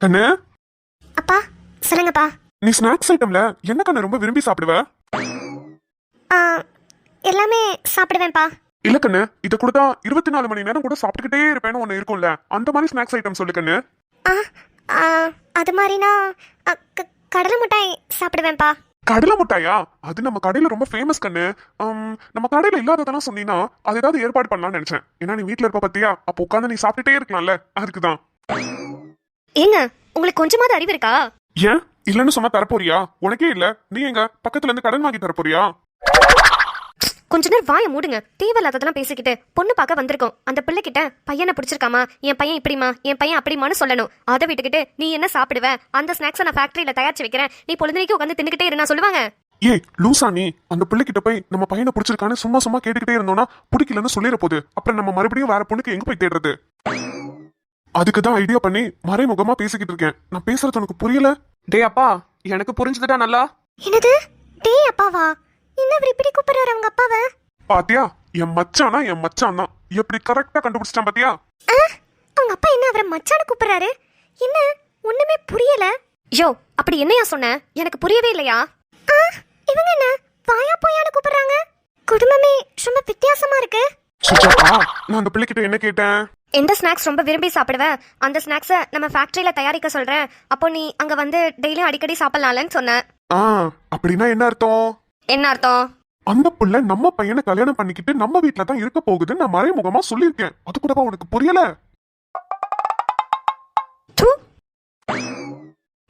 கண்ணு. அப்பா சொல்லுங்கப்பா. நீ ஸ்நாக்ஸ் ஐட்டம்ல என்ன கண்ணு ரொம்ப விரும்பி சாப்பிடுவ? ஆ, எல்லாமே சாப்பிடுவேன்ப்பா. இல்ல கண்ணு, இத கூட தான் 24 மணி நேரம் கூட சாப்பிட்டுக்கிட்டே இருப்பேன்னு ஒண்ணு இருக்கும்ல, அந்த மாதிரி ஸ்நாக்ஸ் ஐட்டம் சொல்லு கண்ணு. ஆ, ஆ, அது மாதிரினா கடலை மிட்டாய் சாப்பிடுவேன்ப்பா. கடலை மிட்டாயா? அது நம்ம கடையில ரொம்ப ஃபேமஸ் கண்ணு. நம்ம கடையில இல்லாததெல்லாம் சொன்னீங்கன்னா அது ஏதாவது ஏற்பாடு பண்ணலாம்னு நினைச்சேன். ஏன்னா நீ வீட்டுல இருப்ப பத்தியா, அப்போ உட்காந்து நீ சாப்பிட்டுட்டே இருக்கலாம்ல, அதுக்குதான். ஏங்க, உங்களுக்கு கொஞ்சமாவது அறிவு இருக்கா? ஏன் இல்லன்னு சொன்னா தரப்போறியா? உனக்கே இல்ல, நீ எங்க பக்கத்துல இருந்து கடன் வாங்கி தரப்போறியா? கொஞ்ச நேரம் வாயை மூடுங்க. தேவையில்லாததெல்லாம் பேசிக்கிட்டு பொண்ணு பார்க்க வந்திருக்கோம். அந்த பிள்ளைகிட்ட பையனை பிடிச்சிருக்காமா, என் பையன் இப்படிமா, என் பையன் அப்படிமான்னு சொல்லணும். அதை விட்டுக்கிட்டு நீ என்ன சாப்பிடுவ, அந்த ஸ்நாக்ஸை நான் ஃபேக்டரியில தயாரிச்சு வைக்கிறேன், நீ பொழுதுனைக்கு உட்காந்து தின்னுக்கிட்டே இருந்தா சொல்லுவாங்க. ஏய் லூசா, நீ அந்த பிள்ளைகிட்ட போய் நம்ம பையனை பிடிச்சிருக்கான்னு சும்மா சும்மா கேட்டுக்கிட்டே இருந்தோம்னா பிடிக்கலன்னு சொல்லிட போகுது. அப்புறம் நம்ம மறுபடியும் வேற பொண்ணுக்கு எங்க போய் தேடுறது? அதுக்குதான் ஐடியா பண்ணி மறைமுகமா பேசிக்கிட்டு இருக்கேன். நான் பேசுறது உனக்கு புரியல? டேய் அப்பா, எனக்கு புரிஞ்சுதுடா நல்லா. என்னது? டேய் அப்பாவா? என்ன இப்படி கூப்பிடுறாரு அவங்க அப்பாவை? பாத்தியா, என் மச்சானா என் மச்சான் தான். எப்படி கரெக்டா கண்டுபிடிச்சிட்டான் பாத்தியா? அவங்க அப்பா என்ன அவரை மச்சான கூப்பிடுறாரு? என்ன ஒண்ணுமே புரியல. யோ, அப்படி என்னையா சொன்ன? எனக்கு புரியவே இல்லையா? இவங்க என்ன வாயா போயான்னு கூப்பிடுறாங்க? குடும்பமே ரொம்ப வித்தியாசமா இருக்கு. சுஜாதா, நான் அந்த பிள்ளைகிட்ட என்ன கேட்டேன்? எந்த ஸ்நாக்ஸ் ரொம்ப விரும்பி சாப்பிடுவ, அந்த ஸ்நாக்ஸை நம்ம ஃபேக்டரியில தயாரிக்க சொல்றேன், அப்போ நீ அங்க வந்து டெய்லியும் அடிக்கடி சாப்பிடலாம்னு சொன்ன. அப்படின்னா என்ன அர்த்தம்? என்ன அர்த்தம்? அந்த புள்ள நம்ம பையனை கல்யாணம் பண்ணிக்கிட்டு நம்ம வீட்டுல தான் இருக்க போகுதுன்னு நான் மறைமுகமா சொல்லியிருக்கேன். அது கூடவா உனக்கு புரியல?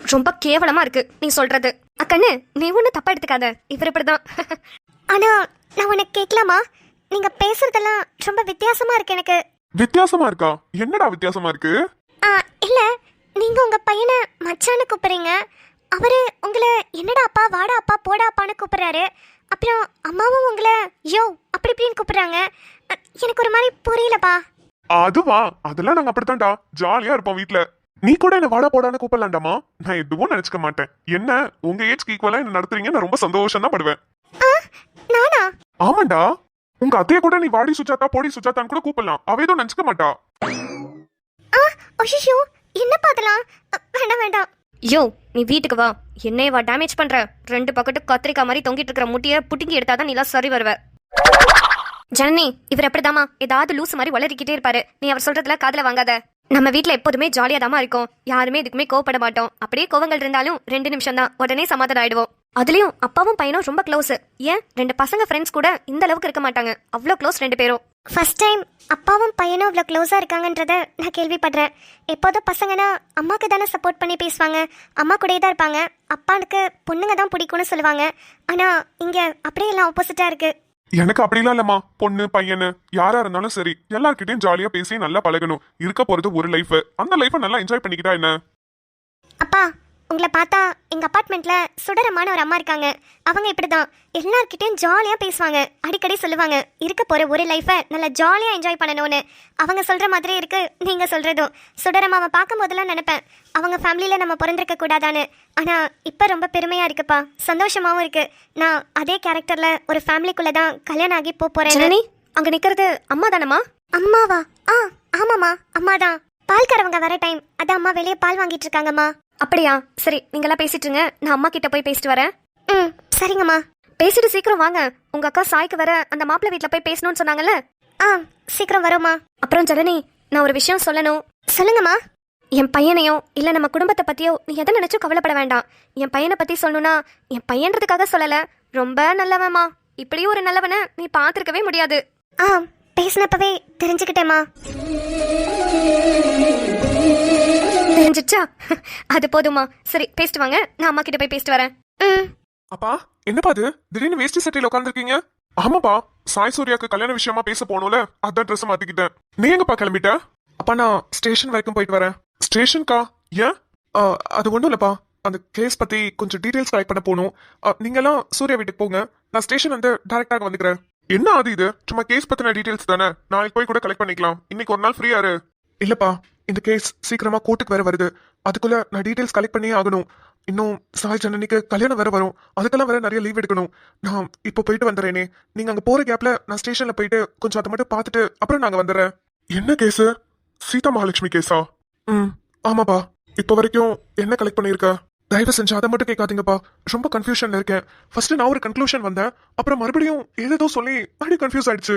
ரொம்ப கேவலமா இருக்கு நீ சொல்றது. அக்கண்ணு, நீ ஒண்ணு தப்பா எடுத்துக்காத. இவர் இப்படிதான். ஆனா நான் உனக்கு கேட்கலாமா? நீங்க பேசுறதெல்லாம் ரொம்ப வித்தியாசமா இருக்கு எனக்கு. வித்தியாசமா இருக்கா? என்னடா வித்தியாசமா இருக்கு? இல்ல, நீங்க உங்க பையனை மச்சான்னு கூப்பிடுறீங்க, அவரு உங்களை என்னடா அப்பா, வாடா அப்பா, போடா அப்பான்னு கூப்பிடுறாரு. அப்புறம் அம்மாவும் உங்களை யோ அப்படி இப்படின்னு கூப்பிடுறாங்க. எனக்கு ஒரு மாதிரி புரியலப்பா. அதுவா, அதெல்லாம் நாங்க அப்படித்தான்டா ஜாலியா இருப்போம் வீட்டுல. நீ கூட என்ன வாடா போடான்னு கூப்பிடலாண்டாமா, நான் எதுவும் நினைச்சுக்க மாட்டேன். என்ன உங்க ஏஜ்க்கு ஈக்குவலா என்ன நடத்துறீங்க, நான் ரொம்ப சந்தோஷம் தான் படுவேன். நானா? ஆமாண்டா, உங்க அத்தைய கூட நீ வாடி சுஜாதா, போடி சுஜாதான்னு கூட கூப்பிடலாம். அவ எதுவும் நினைச்சுக்க மாட்டா. ஐயோ, என்ன பாத்தலாம்? வேண்டாம் வேண்டாம். யோ, நீ வீட்டுக்கு வா. என்னையவா டேமேஜ் பண்ற? 2 பக்கெட்டு கத்திரிக்காய் மாதிரி தொங்கிட்டு இருக்கிற முட்டியை புட்டிங்கி எடுத்தாதான் நீலாம் சரி வருவ. ஜனனி, இவர் எப்படிதாமா ஏதாவது லூஸ் மாதிரி வளரிக்கிட்டே இருப்பாரு. நீ அவர் சொல்றதுல காதுல வாங்காத. நம்ம வீட்டுல எப்போதுமே ஜாலியா தாமா இருக்கும். யாருமே இதுக்குமே கோவப்பட மாட்டோம். அப்படியே கோவங்கள் இருந்தாலும் 2 நிமிஷம் தான், உடனே சமாதானம் ஆயிடுவோம். அதுலயும் அப்பாவும் பையனும் ரொம்ப க்ளோஸ். ஏன் 2 பசங்க ஃப்ரெண்ட்ஸ் கூட இந்த அளவுக்கு இருக்க மாட்டாங்க. அவ்வளோ க்ளோஸ் 2 பேரும். ஃபர்ஸ்ட் டைம் அப்பாவும் பையனும் அவ்வளோ க்ளோஸா இருக்காங்கன்றத நான் கேள்விப்படுறேன். எப்போதும் பசங்கன்னா அம்மாக்கு தானே சப்போர்ட் பண்ணி பேசுவாங்க, அம்மா கூடயே தான் இருப்பாங்க, அப்பாவுக்கு பொண்ணுங்க தான் பிடிக்கும்னு சொல்லுவாங்க. ஆனா இங்க அப்படியே எல்லாம் ஆப்போசிட்டா இருக்கு. எனக்கு அப்படிலாம் இல்லம்மா. பொண்ணு பையனு யாரா இருந்தாலும் சரி, எல்லார்கிட்டயும் ஜாலியா பேசி நல்லா பழகணும். இருக்க போறது ஒரு லைஃப், அந்த லைஃபை நல்லா என்ஜாய் பண்ணிக்கிட்டா என்ன? அப்பா, உங்களை பார்த்தா எங்க அபார்ட்மெண்ட்ல சுடரமான ஒரு அம்மா இருக்காங்க. அவங்க இப்படிதான் எல்லார்கிட்டயும் ஜாலியா பேசுவாங்க. அடிக்கடி சொல்லுவாங்க இருக்க போற ஒரு லைஃபை நல்லா ஜாலியா என்ஜாய் பண்ணணும்னு. அவங்க சொல்ற மாதிரி இருக்கு நீங்க சொல்றதும். சுடரம்மாவை பார்க்கும் போதெல்லாம் நினைப்பேன் அவங்க ஃபேமிலியில நம்ம பிறந்திருக்க கூடாதான்னு. ஆனா இப்ப ரொம்ப பெருமையா இருக்குப்பா, சந்தோஷமாவும் இருக்கு. நான் அதே கேரக்டர்ல ஒரு ஃபேமிலிக்குள்ளதான் கல்யாணம் ஆகி போறேன். அங்க நிக்கிறது அம்மா தானம்மா? அம்மாவா? ஆமாமா, அம்மாதான். பால்காரவங்க வர டைம், அதான் அம்மா வெளியே பால் வாங்கிட்டு இருக்காங்கம்மா. அப்படியா? சரி, நீங்களாம் பேசிட்டு இருங்க, நான் அம்மா கிட்ட போய் பேசிட்டு வரேன். சரிங்கம்மா. பேசிட்டு சீக்கிரம் வாங்க. உங்க அக்கா சாய்க்கு வர அந்த மாப்பிள்ளை வீட்டுல போய் பேசணும்னு சொன்னாங்கல்ல? சீக்கிரம் வரோமா. அப்புறம் ஜனனி, நான் ஒரு விஷயம் சொல்லணும். சொல்லுங்கம்மா. என் பையனையோ இல்ல நம்ம குடும்பத்தை பத்தியோ நீ எதை நினைச்சும் கவலைப்பட வேண்டாம். என் பையனை பத்தி சொல்லணும்னா என் பையன்றதுக்காக சொல்லல, ரொம்ப நல்லவன்மா. இப்படி ஒரு நல்லவனை நீ பாத்திருக்கவே முடியாது. பேசினப்பவே தெரிஞ்சுக்கிட்டேம்மா. தெரிஞ்சிச்சா? அது போதுமா. சரி, பேசிட்டு வாங்க, நான் அம்மா கிட்ட போய் பேசிட்டு வரேன். அப்பா, என்னப்பா அது திடீர்னு வேஷ்டி சட்டையில உட்காந்துருக்கீங்க? ஆமாப்பா, சாய் சூர்யாக்கு கல்யாண விஷயமா பேச போனோம்ல, அதான் ட்ரெஸ் மாத்திக்கிட்டேன். நீ எங்கப்பா கிளம்பிட்ட? அப்பா, நான் ஸ்டேஷன் வரைக்கும் போயிட்டு வரேன். ஸ்டேஷன்கா? ஏன்? அது ஒண்ணும் இல்லப்பா, அந்த கேஸ் பத்தி கொஞ்சம் டீடைல்ஸ் கலெக்ட் பண்ண போகணும். நீங்க எல்லாம் சூர்யா வீட்டுக்கு போங்க, நான் ஸ்டேஷன் வந்து டைரக்டாக வந்துக்கிறேன். என்ன அது இது சும்மா கேஸ் பத்தின டீடைல்ஸ் தானே, நாளைக்கு போய் கூட கலெக்ட் பண்ணிக்கலாம். இன்னைக்கு ஒரு நாள் ஃப்ரீயா இரு. இல்லப்பா, இந்த கேஸ் சீக்கிரமா கோர்ட்டுக்கு வேற வருது, அதுக்குள்ள நான் டீடைல்ஸ் கலெக்ட் பண்ணியே ஆகணும். இன்னும் சாய் ஜனனிக்கு கல்யாணம் வேற வரும், அதுக்கெல்லாம் வேற நிறைய லீவ் எடுக்கணும். நான் இப்போ போயிட்டு வந்துடுறேனே, நீங்க அங்க போற கேப்ல நான் ஸ்டேஷன்ல போயிட்டு கொஞ்சம் அதை மட்டும் பார்த்துட்டு அப்புறம் நாங்க வந்துடுறேன். என்ன கேஸ்? சீதா மகாலட்சுமி கேஸா? ஆமாப்பா. இப்போ வரைக்கும் என்ன கலெக்ட் பண்ணிருக்க? தயவு செஞ்சு அதை மட்டும் கேட்காதீங்கப்பா. ரொம்ப கன்ஃபியூஷன்ல இருக்கேன். ஃபர்ஸ்ட் நான் ஒரு கன்க்ளூஷன் வந்தேன், அப்புறம் மறுபடியும் ஏதேதோ சொல்லி மறுபடியும் கன்ஃபியூஸ் ஆயிடுச்சு.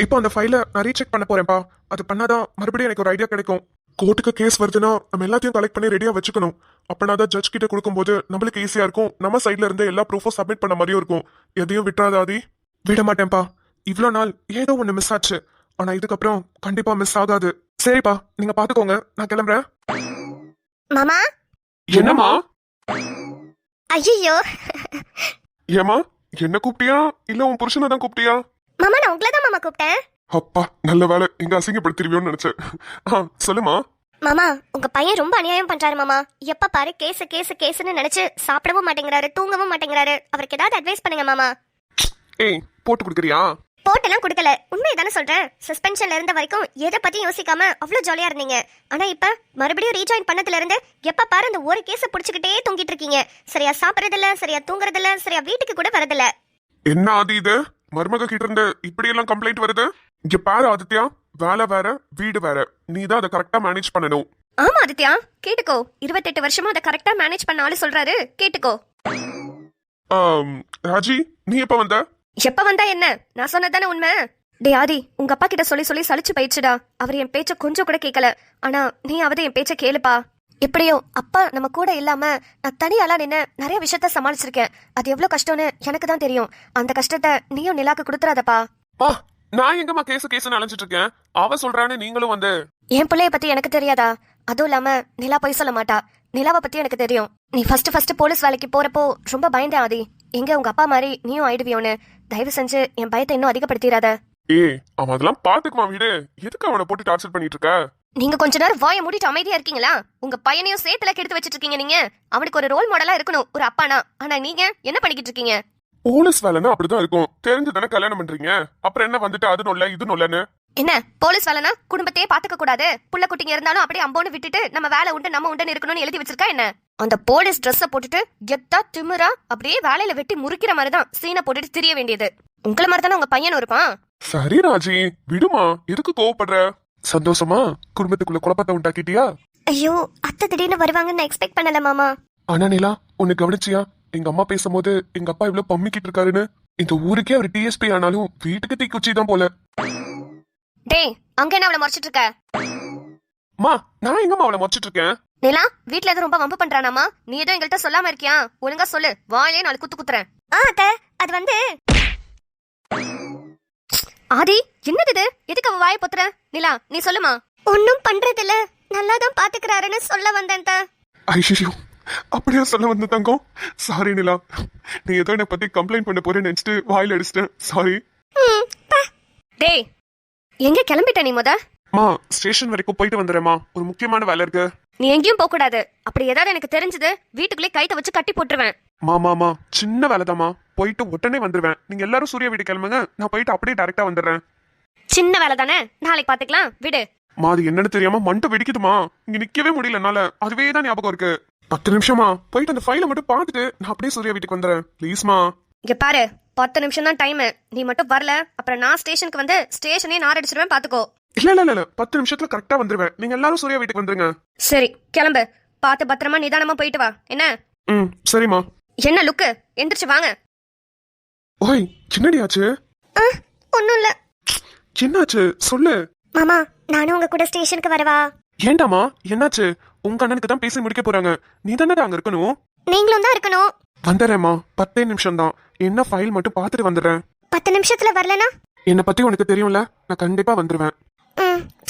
இப்போ அந்த ஃபைலை நான் ரீசெக் பண்ண போறேன்ப்பா. அது பண்ணாதான் மறுபடியும் எனக்கு ஒரு ஐடியா கிடைக்கும். கோர்ட்டுக்கு கேஸ் வருதுன்னா நம்ம எல்லாத்தையும் கலெக்ட் பண்ணி ரெடியா வச்சுக்கணும். அப்பனாதான் ஜட்ஜ் கிட்ட கொடுக்கும்போது நம்மளுக்கு ஈஸியா இருக்கும். நம்ம சைட்ல இருந்து எல்லா ப்ரூஃபும் சப்மிட் பண்ண மாதிரியும் இருக்கும். எதையும் விட்டுறாதாதி. விட மாட்டேன்ப்பா. இவ்வளோ நாள் ஏதோ ஒன்று மிஸ் ஆச்சு, ஆனா இதுக்கப்புறம் கண்டிப்பா மிஸ் ஆகாது. சரிப்பா, நீங்க பாத்துக்கோங்க, நான் கிளம்புறேன். மாமா. என்னம்மா? ஐயோ. ஏமா, என்ன கூப்பிட்டியா இல்ல உன் புருஷனை தான் கூப்பிட்டியா? மாமா, நான் உங்களை தான் மாமா கூப்பிட்டேன். அப்பா, நல்ல வேலை, எங்க அசிங்கப்படுத்திருவியோன்னு நினைச்சேன். சொல்லுமா. மாமா, உங்க பையன் ரொம்ப அநியாயம் பண்றாரு மாமா. எப்ப பாரு கேஸ் கேஸ் கேஸ்னு நினைச்சு சாப்பிடவும் மாட்டேங்கிறாரு, தூங்கவும் மாட்டேங்கிறாரு. அவருக்கு ஏதாவது அட்வைஸ் பண்ணுங்க மாமா. ஏய், போட்டு கொடுக்குறியா? போட்டெல்லாம் கொடுக்கல, உண்மையை தானே சொல்றேன். சஸ்பென்ஷன்ல இருந்த வரைக்கும் எதை பத்தியும் யோசிக்காம அவ்வளவு ஜாலியா இருந்தீங்க. ஆனா இப்ப மறுபடியும் ரீஜாயின் பண்ணதுல இருந்து எப்ப பாரு அந்த ஒரு கேஸ புடிச்சுக்கிட்டே தூங்கிட்டு இருக்கீங்க. சரியா சாப்பிடறதில்ல, சரியா தூங்குறதில்ல, சரியா வீட்டுக்கு கூட வரதில்ல. என்ன ஆதி இது? மருமக கிட்ட இருந்து இப்படி எல்லாம் கம்ப்ளைண்ட் வருது? இங்க பாரு ஆதித்யா, வேலை வேற வீடு வேற, நீ தான் அதை கரெக்டா மேனேஜ் பண்ணணும். ஆமா ஆதித்யா, கேட்டுக்கோ. 28 வருஷமா அதை கரெக்டா மேனேஜ் பண்ண ஆளு சொல்றாரு, கேட்டுக்கோ. ராஜி, நீ எப்ப வந்த? எப்ப வந்தா என்ன, நான் சொன்னதானே உண்மை. டே ஆதி, உங்க அப்பா கிட்ட சொல்லி சொல்லி சலிச்சு போயிடுச்சுடா. அவர் என் பேச்ச கொஞ்சம் கூட கேட்கல. ஆனா நீ அவத என் பேச்ச கேளுப்பா. எப்படியோ அப்பா நம்ம கூட இல்லாம நான் தனியாளா நின்று நிறைய விஷயத்த சமாளிச்சிருக்கேன். அது எவ்வளவு கஷ்டம்னு எனக்கு தான் தெரியும். அந்த கஷ்டத்தை நீயும் நிலாக்கு கொடுத்துறாதப்பா. நான் எங்கம்மா கேஸ் அலைஞ்சிட்டு இருக்கேன். அவ சொல்றான்னு நீங்களும் வந்து. என் பிள்ளைய பத்தி எனக்கு தெரியாதா? அதுவும் இல்லாம நிலா போய் சொல்ல மாட்டா. நிலாவை பத்தி எனக்கு தெரியும். நீ ஃபர்ஸ்ட் போலீஸ் வேலைக்கு போறப்போ ரொம்ப பயந்தேன் ஆதி. எங்க உங்க அப்பா மாதிரி நீயும் ஆயிடுவியோன்னு. தயவு செஞ்சு என் பயத்தை இன்னும் அதிகப்படுத்திடாத. அவன் அதெல்லாம் பாத்துக்குமா, வீடு. எதுக்கு அவனை போட்டு டார்ச்சர் பண்ணிட்டு இருக்க? நீங்க கொஞ்ச நேரம் வாயை மூடிட்டு அமைதியா இருக்கீங்களா? உங்க பையனையும் சேர்த்துல கெடுத்து வச்சிட்டு இருக்கீங்க. நீங்க அவனுக்கு ஒரு ரோல் மாடலா இருக்கணும், ஒரு அப்பானா. ஆனா நீங்க என்ன பண்ணிக்கிட்டு இருக்கீங்க? போலீஸ் வேலைன்னா அப்படிதான் இருக்கும். தெரிஞ்சுதானே கல்யாணம் பண்றீங்க. அப்புறம் என்ன வந்துட்டு அது நொல்ல இது நொல்லன்னு? என்ன போலீஸ் வேலைனா குடும்பத்தையே பாத்துக்க கூடாது, புள்ள குட்டிங்க இருந்தாலும் அப்படியே அம்போன்னு விட்டுட்டு நம்ம வேலை உண்டு நம்ம உண்டுன்னு இருக்கணும்னு எழுதி வச்சிருக்கா என்ன? அந்த போலீஸ் ட்ரெஸ்ஸ போட்டுட்டு கெத்தா திமிரா அப்படியே வேலையில வெட்டி முறிக்கிற மாதிரிதான் சீனை போட்டுட்டு திரிய வேண்டியது. உங்கள மாதிரி தானே உங்க பையனும் இருப்பான். சரி ராஜி, விடுமா, எதுக்கு கோவப்படுற? சந்தோஷமா குடும்பத்துக்குள்ள குழப்பத்தை உண்டாக்கிட்டியா? ஐயோ, அத்தை திடீர்னு வருவாங்கன்னு எக்ஸ்பெக்ட் பண்ணல மாமா. ஆனா நிலா, உன்னை கவனிச்சியா? எங்க அம்மா பேசும்போது எங்க அப்பா இவ்வளவு பம்மிக்கிட்டு இருக்காருன்னு. இந்த ஊருக்கே அவர் டிஎஸ்பி ஆனாலும் வீட்டுக்கு தீக்குச்சி தான் போல. டேய், அங்க என்ன அவளை மறைச்சிட்டு இருக்க? மா, நான் எங்கம்மா அவளை மறைச்சிட்டு இருக்கேன்? நிலா, வீட்ல எதுவும் ரொம்ப வம்பு பண்றானாமா? நீ எதுவும் எங்கள்கிட்ட சொல்லாம இருக்கியா? ஒழுங்கா சொல்லு, வாயிலே நாலு குத்து குத்துறேன். அத்தை, அது வந்து ஆதி, என்னது இது? எதுக்கு அவ வாயை பொத்துற? நிலா, நீ சொல்லுமா. ஒன்னும் பண்றது இல்ல, நல்லாதான் பாத்துக்கிறாருன்னு சொல்ல வந்தேன். ஐயோ, அப்படியே சொல்ல வந்த தங்கம். சாரி நிலா, நீ ஏதோ என்னை பத்தி கம்ப்ளைண்ட் பண்ண போறேன்னு நினைச்சிட்டு வாயில அடிச்சிட்டேன். சாரி. டேய், எங்க கிளம்பிட்ட நீ முத? மா, ஸ்டேஷன் வரைக்கும் போயிட்டு வந்துடுறேம்மா, ஒரு முக்கியமான வேலை இருக்கு. நீ எங்கேயும் போக கூடாது. அப்படி ஏதாவது எனக்கு தெரிஞ்சது வீட்டுக்குள்ளே கைத்த வச்சு கட்டி போட்டுருவேன். மாமாமா, சின்ன வேலைதாம்மா, போயிட்டு உடனே வந்துருவேன். நீங்க எல்லாரும் சூர்யா வீடு கிளம்புங்க, நான் போயிட்டு அப்படியே டைரக்டா வந்துடுறேன். சின்ன வேலை தானே, நாளைக்கு பாத்துக்கலாம், விடு. மா, அது என்னன்னு தெரியாம மண்டை வெடிக்குதுமா. இங்க நிக்கவே முடியல என்னால. அதுவே தான் ஞாபகம் இருக்கு. 10 நிமிஷமா போயிட்டு அந்த ஃபைலை மட்டும் பார்த்துட்டு நான் அப்படியே சூர்யா வீட்டுக்கு வந்துடுறேன். ப்ளீஸ்மா. இங்க பாரு, 10 நிமிஷம் தான் டைம். நீ மட்டும் வரல, அப்புறம் நான் ஸ்டேஷனுக்கு வந்து ஸ்டேஷனே நார் அடிச்சிருவேன், பாத்துக்கோ. இல்ல 10 நிமிஷத்துல கரெக்டா வந்துருவேன். நீங்க எல்லாரும் சூர்யா வீட்டுக்கு வந்துருங்க. சரி, கிளம்பு. பார்த்து பத்திரமா நிதானமா போயிட்டு வா, என்ன? சரிம்மா. என்ன லுக்கு? எந்திரிச்சு வாங்க. ஓய், என்னடி ஆச்சு? ஒண்ணும் இல்ல. என்னாச்சு சொல்லு. மாமா, நானும் உங்க கூட ஸ்டேஷனுக்கு வரவா? ஏண்டாமா, என்னாச்சு? உங்க அண்ணனுக்கு தான் பேசி முடிக்க போறாங்க. நீ தானே அங்க இருக்கணும். நீங்களும் தான் இருக்கணும். வந்துடுறேம்மா, 10 நிமிஷம் தான். என்ன ஃபைல் மட்டும் பார்த்துட்டு வந்துடுறேன். 10 நிமிஷத்துல வரலனா? என்னை பத்தி உனக்கு தெரியும்ல, நான் கண்டிப்பா வந்துருவேன்.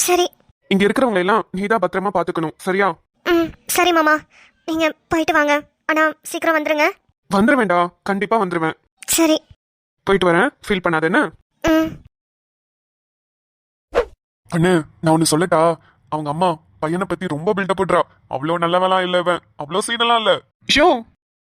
சரி. இங்க இருக்கிறவங்க எல்லாம் நீதான் பத்திரமா பாத்துக்கணும், சரியா? சரி மாமா, நீங்க போயிட்டு வாங்க. ஆனா சீக்கிரம் வந்துருங்க. வந்துட வேண்டாம், கண்டிப்பா வந்துருவேன். சரி, போயிட்டு வரேன். ஃபீல் பண்ணாத என்ன? அண்ணே, நான் ஒன்னு சொல்லட்டா? அவங்க அம்மா பையனை பத்தி ரொம்ப பில்டப் பண்றா. அவ்வளோ நல்லவெல்லாம் இல்ல, இவன் அவ்வளோ சீனெல்லாம் இல்ல. ஷோ,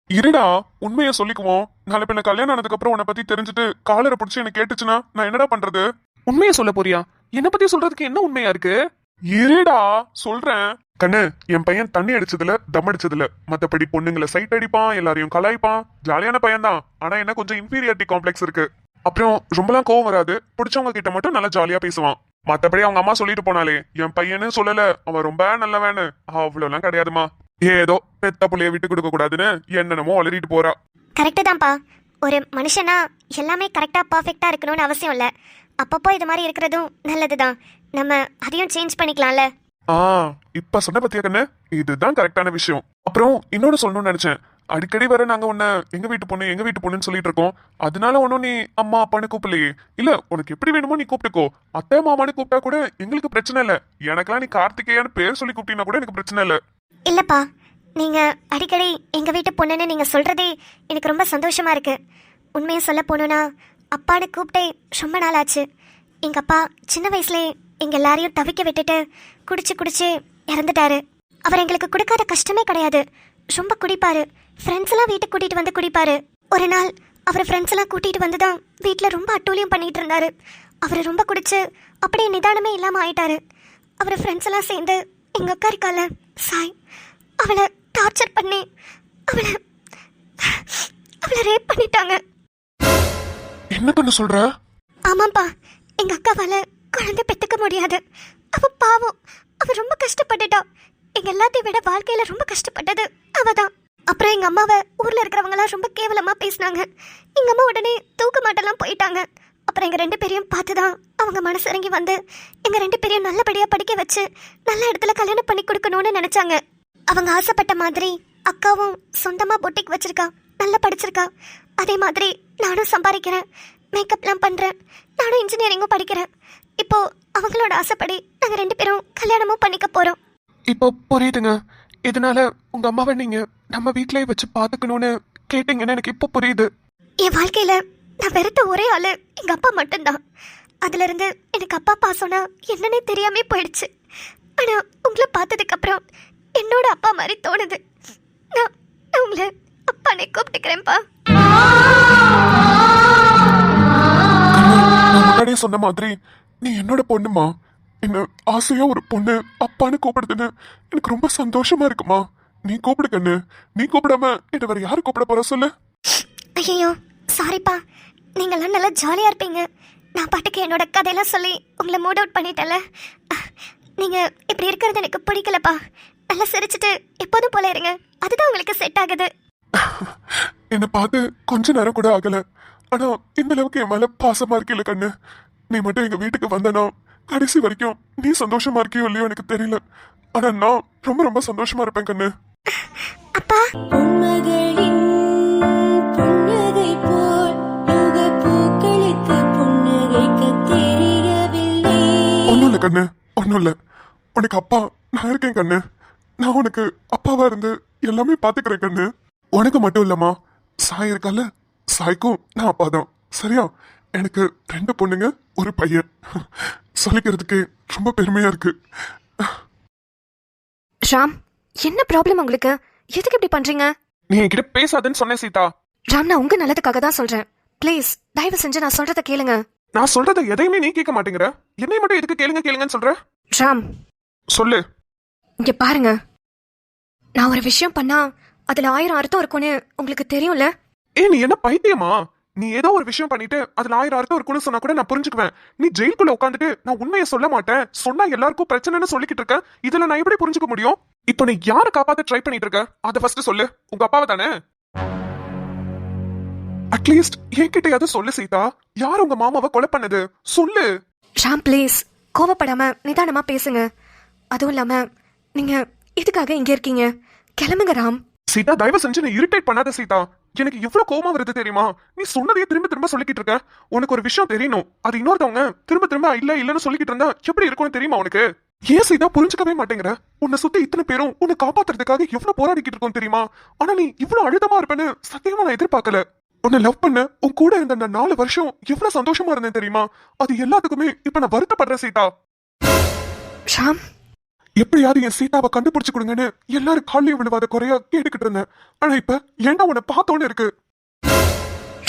இருடா, உண்மையை சொல்லிக்குவோம். நாளை பின்ன கல்யாணம் ஆனதுக்கு அப்புறம் உன்னை பத்தி தெரிஞ்சுட்டு காலரை பிடிச்சி என்ன கேட்டுச்சுன்னா நான் என்னடா பண்றது? உண்மையை சொல்ல போறியா? என்ன பத்தி சொல்றதுக்கு என்ன உண்மையா இருக்கு? இருடா சொல்றேன். கண்ணு, என் பையன் தண்ணி அடிச்சதுல தம் அடிச்சதுல, மத்தபடி பொண்ணுங்களை சைட் அடிப்பான், எல்லாரையும் கலாய்ப்பான், ஜாலியான பையன் தான். ஆனா என்ன கொஞ்சம் இன்ஃபீரியாரிட்டி காம்ப்ளெக்ஸ் இருக்கு. அப்புறம் ரொம்பலாம் கோவம் வராது, பிடிச்சவங்க கிட்ட மட்டும் நல்லா ஜாலியா பேசுவான். மத்தபடி அவங்க அம்மா சொல்லிட்டு போனாலே என் பையனு சொல்லல, அவன் ரொம்ப நல்லவன்னு. அவ்வளவுலாம் கிடையாதுமா. ஏதோ பெத்த புள்ளைய விட்டு கொடுக்க கூடாதுன்னு என்னென்னமோ வளரிட்டு போறா. கரெக்டு தான்ப்பா. ஒரு மனுஷனா எல்லாமே கரெக்டாக பர்ஃபெக்டாக இருக்கணும்னு அவசியம் இல்லை. அப்பப்போ இது மாதிரி இருக்கிறதும் நல்லது தான். நம்ம அதையும் சேஞ்ச் பண்ணிக்கலாம்ல. ஆ, இப்ப சொன்ன பத்தியா கண்ணு, இதுதான் கரெக்டான விஷயம். அப்புறம் இன்னொன்னு சொல்லணும்னு நினைச்சேன். அடிக்கடி வர நாங்க உன்னை எங்க வீட்டு பொண்ணுன்னு சொல்லிட்டு இருக்கோம். அதனால ஒன்னும் நீ அம்மா அப்பான்னு கூப்பிடலையே. இல்ல, உனக்கு எப்படி வேணுமோ நீ கூப்பிட்டுக்கோ. அத்தை மாமான்னு கூப்பிட்டா கூட எங்களுக்கு பிரச்சனை இல்ல. எனக்கெல்லாம் நீ கார்த்திகேயான்னு பேர் சொல்லி கூப்பிட்டீங்கன்னா கூட எனக்கு பிரச்சனை இல்ல. இல்லைப்பா, நீங்கள் அடிக்கடி எங்கள் வீட்டு பொண்ணுன்னு நீங்கள் சொல்கிறதே எனக்கு ரொம்ப சந்தோஷமாக இருக்குது. உண்மையை சொல்ல போனோன்னா அப்பான்னு கூப்பிட்டே ரொம்ப நாள் ஆச்சு. எங்கள் அப்பா சின்ன வயசுலேயே எங்கள் எல்லாரையும் தவிக்க விட்டுட்டு குடிச்சு இறந்துட்டாரு. அவர் எங்களுக்கு கொடுக்காத கஷ்டமே கிடையாது. ரொம்ப குடிப்பார். ஃப்ரெண்ட்ஸ் எல்லாம் வீட்டுக்கு கூட்டிகிட்டு வந்து குடிப்பார். ஒரு நாள் அவர் ஃப்ரெண்ட்ஸ் எல்லாம் கூட்டிகிட்டு வந்து தான் வீட்டில் ரொம்ப அட்டூழியம் பண்ணிகிட்டு இருந்தார். அவர் ரொம்ப குடிச்சு அப்படியே நிதானமே இல்லாமல் ஆயிட்டாரு. அவர் ஃப்ரெண்ட்ஸ் எல்லாம் சேர்ந்து எங்கள் அக்கா இருக்கால சாய், அவளை டார்ச்சர் பண்ணி அவளை ரேப் பண்ணிட்டாங்க. என்ன பண்ண சொல்ற? ஆமாப்பா, எங்க அக்காவால குழந்தை பெத்துக்க முடியாது. அவ பாவம், அவ ரொம்ப கஷ்டப்பட்டுட்டா. எங்க எல்லாத்தையும் விட வாழ்க்கையில ரொம்ப கஷ்டப்பட்டது அவதான். அப்புறம் எங்க அம்மாவை ஊர்ல இருக்கிறவங்க எல்லாம் ரொம்ப கேவலமா பேசினாங்க. எங்க அம்மா உடனே தூக்க மாட்டெல்லாம் போயிட்டாங்க. அப்புறம் எங்க 2 பேரையும் பார்த்துதான் அவங்க மனசு இறங்கி வந்து எங்க 2 பேரையும் நல்லபடியா படிக்க வச்சு நல்ல இடத்துல கல்யாணம் பண்ணி கொடுக்கணும்னு நினைச்சாங்க. அவங்க ஆசைப்பட்ட மாதிரி அக்காவும் சொந்தமா பொட்டிக் வச்சிருக்கா, நல்லா படிச்சிருக்கா. அதே மாதிரி நானும் சம்பாதிக்கிறேன், மேக்கப்லாம் பண்றேன், நானும் இன்ஜினியரிங்கும் படிக்கிறேன். இப்போ அவங்களோட ஆசைப்படி நாங்க 2 பேரும் கல்யாணமும் பண்ணிக்க போறோம். இப்போ புரியுதுங்க. இதனால உங்க அம்மாவை நீங்க நம்ம வீட்லயே வச்சு பாத்துக்கணும்னு கேட்டீங்கன்னு எனக்கு இப்போ புரியுது. என் வாழ்க்கையில நான் வெறுத்த ஒரே ஆளு எங்க அப்பா மட்டும்தான். அதுல இருந்து எனக்கு அப்பா பாசம்னா என்னன்னே தெரியாம போயிடுச்சு. ஆனா உங்களை பார்த்ததுக்கு அப்புறம் என்னோட அப்பா மாதிரி தோணுது. நான் உங்களை அப்பானே கூப்பிட்டுக்கிறேன்ப்பா. நான் முன்னாடியே சொன்ன மாதிரி நீ என்னோட பொண்ணுமா. என்ன ஆசையா ஒரு பொண்ணு அப்பான்னு கூப்பிடுதுன்னு எனக்கு ரொம்ப சந்தோஷமா இருக்குமா. நீ கூப்பிடு கண்ணு. நீ கூப்பிடாம என்ன வேற யாரு கூப்பிட போற சொல்லு. ஐயோ சாரிப்பா, நீங்களாம் நல்லா ஜாலியா இருப்பீங்க. நான் பாட்டுக்கு என்னோட கதையெல்லாம் சொல்லி உங்களை மூட் அவுட் பண்ணிட்டேன்ல. நீங்க இப்படி இருக்கிறது எனக்கு பிடிக்கலப்பா. நல்லா சிரிச்சுட்டு எப்போதும் போல இருங்க, அதுதான் உங்களுக்கு செட் ஆகுது. என்னை பார்த்து கொஞ்ச நேரம் கூட ஆகல, ஆனா இந்த அளவுக்கு என் மேல பாசமா இருக்கல கண்ணு. நீ மட்டும் எங்க வீட்டுக்கு வந்தனா கடைசி வரைக்கும் நீ சந்தோஷமா இருக்கியோ இல்லையோ எனக்கு தெரியல, ஆனா நான் ரொம்ப ரொம்ப சந்தோஷமா இருப்பேன் கண்ணு. அப்பா, பொன்மகளின் புன்னகை போல் யுக பூக்களுக்கு புன்னகைக்கத் தெரியவில்லை. ஒன்னும் இல்ல கண்ணு, ஒன்னும் இல்ல. உனக்கு அப்பா நான் இருக்கேன் கண்ணு. நான் உனக்கு அப்பாவா இருந்து எல்லாமே பாத்துக்கிறேன் கண்ணு. உனக்கு மட்டும் இல்லம்மா, சாய் இருக்கால, சாய்க்கும் நான் அப்பா தான். சரியா? எனக்கு 2 பொண்ணுங்க, ஒரு பையன். சொல்லிக்கிறதுக்கு ரொம்ப பெருமையா இருக்கு. ராம், என்ன ப்ராப்ளம் உங்களுக்கு? எதுக்கு இப்படி பண்றீங்க? நீ என்கிட்ட பேசாதுன்னு சொன்னேன் சீதா. ராம், நான் உங்க நல்லதுக்காக தான் சொல்றேன். ப்ளீஸ் தயவு செஞ்சு நான் சொல்றத கேளுங்க. நான் சொல்றத எதையுமே நீ கேட்க மாட்டேங்கிற. என்னை மட்டும் எதுக்கு கேளுங்கன்னு சொல்ற? ராம், சொல்லு. இங்க பாருங்க, நான் ஒரு விஷயம் பண்ணா அதுல 1000 அர்த்தம் இருக்கும்னு உங்களுக்கு தெரியும்ல. நீ என்ன பைத்தியமா? நீ ஏதோ ஒரு விஷயம் பண்ணிட்டு அதுல 1000 அர்த்தம் இருக்குன்னு சொன்னா கூட நான் புரிஞ்சுக்குவேன். நீ ஜெயிலுக்குள்ள உட்காந்துட்டு நான் உண்மையை சொல்ல மாட்டேன், சொன்னா எல்லாருக்கும் பிரச்சனைன்னு சொல்லிக்கிட்டு இருக்க. இதுல நான் எப்படி புரிஞ்சுக்க முடியும்? இப்போ நீ யாரை காப்பாத்த ட்ரை பண்ணிட்டு இருக்க? அதை ஃபர்ஸ்ட் சொல்லு. உங்க அப்பாவை தானே? அட்லீஸ்ட் என்கிட்டயாவது சொல்லு சீதா. யார் உங்க மாமாவை கொலை பண்ணது? சொல்லு. ராம் ப்ளீஸ், கோவப்படாம நிதானமா பேசுங்க. அதுவும் இல்லாம நீங்க எதுக்காக இங்க இருக்கீங்க? கிளம்புங்க ராம். சீதா, தயவு செஞ்சு நீ இரிட்டேட் பண்ணாத சீதா. எனக்கு எவ்வளவு கோவமா வருது தெரியுமா? நீ சொன்னதையே திரும்ப சொல்லிக்கிட்டு இருக்க. உனக்கு ஒரு விஷயம் தெரியணும், அது இன்னொருத்தவங்க திரும்ப இல்லன்னு சொல்லிக்கிட்டு இருந்தா எப்படி இருக்கும்னு தெரியுமா உனக்கு? ஏன் சீதா புரிஞ்சுக்கவே மாட்டேங்கிற? உன்னை சுத்தி இத்தனை பேரும் உன்னை காப்பாத்துறதுக்காக எவ்வளவு போராடிக்கிட்டு இருக்கோம் தெரியுமா? ஆனா நீ இவ்வளவு அழுத்தமா இருப்பேன்னு சத்தியமா நான் எதிர்பார்க்கல. உன்னை லவ் பண்ண உன் கூட இருந்த அந்த 4 வருஷம் எவ்வளவு சந்தோஷமா இருந்தேன் தெரியுமா? அது எல்லாத்துக்குமே இப்ப நான் வருத்தப்படுறேன் சீதா. ராம், எப்படியாவது என் சீதாவை கண்டுபிடிச்சு கொடுங்கன்னு எல்லாரும் காலையும் விழுவாத குறையா கேட்டுக்கிட்டு இருந்தேன். ஆனா இப்ப ஏன்டா உன்னை பார்த்தோன்னு இருக்கு.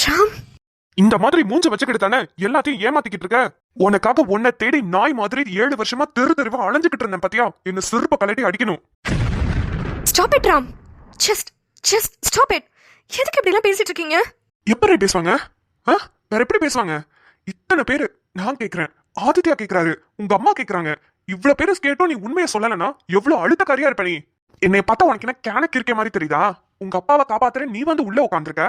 ராம், இந்த மாதிரி மூஞ்ச வச்சுக்கிட்டு தானே எல்லாத்தையும் ஏமாத்திக்கிட்டு இருக்க. உனக்காக உன்னை தேடி நாய் மாதிரி 7 வருஷமா தெருவா அலைஞ்சுக்கிட்டு இருந்தேன் பாத்தியா? என்ன செருப்ப கலட்டி அடிக்கணும். Stop it Ram. Just stop it. எதுக்கு இப்படி எல்லாம் பேசிட்டு இருக்கீங்க? எப்படி பேசுவாங்க? வேற எப்படி பேசுவாங்க? இத்தனை பேரு நான் கேக்குறேன், ஆதித்யா கேக்குறாரு, உங்க அம்மா கேக்குறாங்க. இவ்வளவு பேரு கேட்டும் நீ உண்மையை சொல்லலன்னா எவ்வளவு அழுத்தக்காரியா இருப்ப நீ. என்னை பார்த்தா உனக்கு என்ன கேனக்கு இருக்க மாதிரி தெரியுதா? உங்க அப்பாவை காப்பாத்துற நீ வந்து உள்ள உட்காந்துருக்க,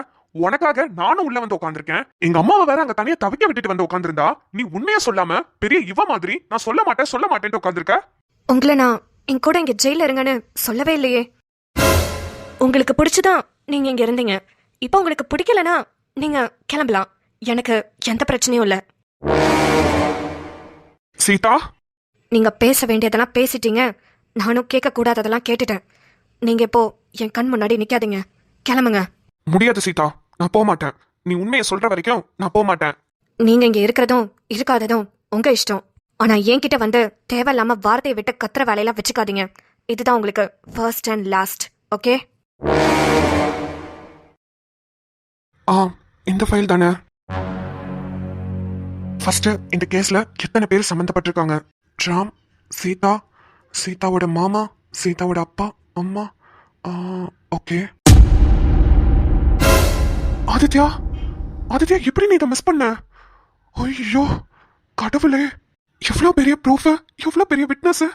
உனக்காக நானும் உள்ள வந்து உட்காந்துருக்கேன். எங்க அம்மாவை வேற அங்க தனியா தவிக்க விட்டுட்டு வந்து உட்காந்துருந்தா நீ உண்மையை சொல்லாம பெரிய இவ மாதிரி நான் சொல்ல மாட்டேன் உட்காந்துருக்க. உங்களை நான் என் கூட இங்க ஜெயில இருங்கன்னு சொல்லவே இல்லையே. உங்களுக்கு பிடிச்சுதான் நீங்க இங்க இருந்தீங்க. இப்போ உங்களுக்கு பிடிக்கலனா நீங்க கிளம்பலாம். எனக்கு எந்த பிரச்சனையும் இல்ல. சீதா, நீங்க பேச வேண்டியதெல்லாம் பேசிட்டீங்க. நானும் கேட்க கூடாததெல்லாம் கேட்டுட்டேன். நீங்க இப்போ என் கண் முன்னாடி நிக்காதீங்க. கிளம்புங்க. முடியாது சீதா, நான் போக மாட்டேன். நீ உண்மையை சொல்ற வரைக்கும் நான் போக மாட்டேன். நீங்க இங்க இருக்கிறதும் இருக்காததும் உங்க இஷ்டம். ஆனா என்கிட்ட வந்து தேவையில்லாம வார்த்தையை விட்டு கத்துற வேலையெல்லாம் வச்சுக்காதீங்க. இதுதான் உங்களுக்கு ஃபர்ஸ்ட் அண்ட் லாஸ்ட். ஓகே? இந்த ஃபைல் தானே. ஃபர்ஸ்ட் இந்த கேஸ்ல எத்தனை பேர் சம்பந்தப்பட்டிருக்காங்க? ராம், சீதா, சீதாவோட மாமா, சீதாவோட அப்பா, அம்மா. ஓகே. ஆதித்யா, ஆதித்யா எப்படி நீ இதை மிஸ் பண்ண? ஐயோ கடவுளே, எவ்வளவு பெரிய ப்ரூஃப், எவ்வளவு பெரிய விட்னஸ்.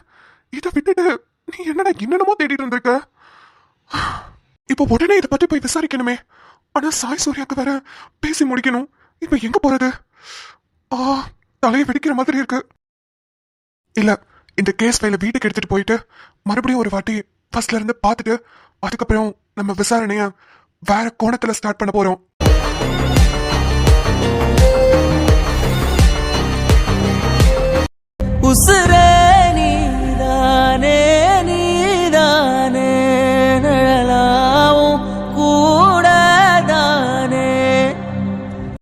இதை விட்டுட்டு நீ என்னடா என்னென்னமோ தேடிட்டு இருந்திருக்க. இப்போ உடனே இதை பத்தி போய் விசாரிக்கணுமே. ஆனா சாய் சூர்யாக்கு வேற பேசி முடிக்கணும். இப்ப எங்க போறது? தலையை வெடிக்கிற மாதிரி இருக்கு. இல்ல, இந்த கேஸ் ஃபைல வீட்டுக்கு எடுத்துட்டு போயிட்டு மறுபடியும் ஒரு வாட்டி ஃபர்ஸ்ட்ல இருந்து பார்த்துட்டு அதுக்கப்புறம் நம்ம விசாரணைய வேற கோணத்துல ஸ்டார்ட் பண்ண போறோம். உசுரே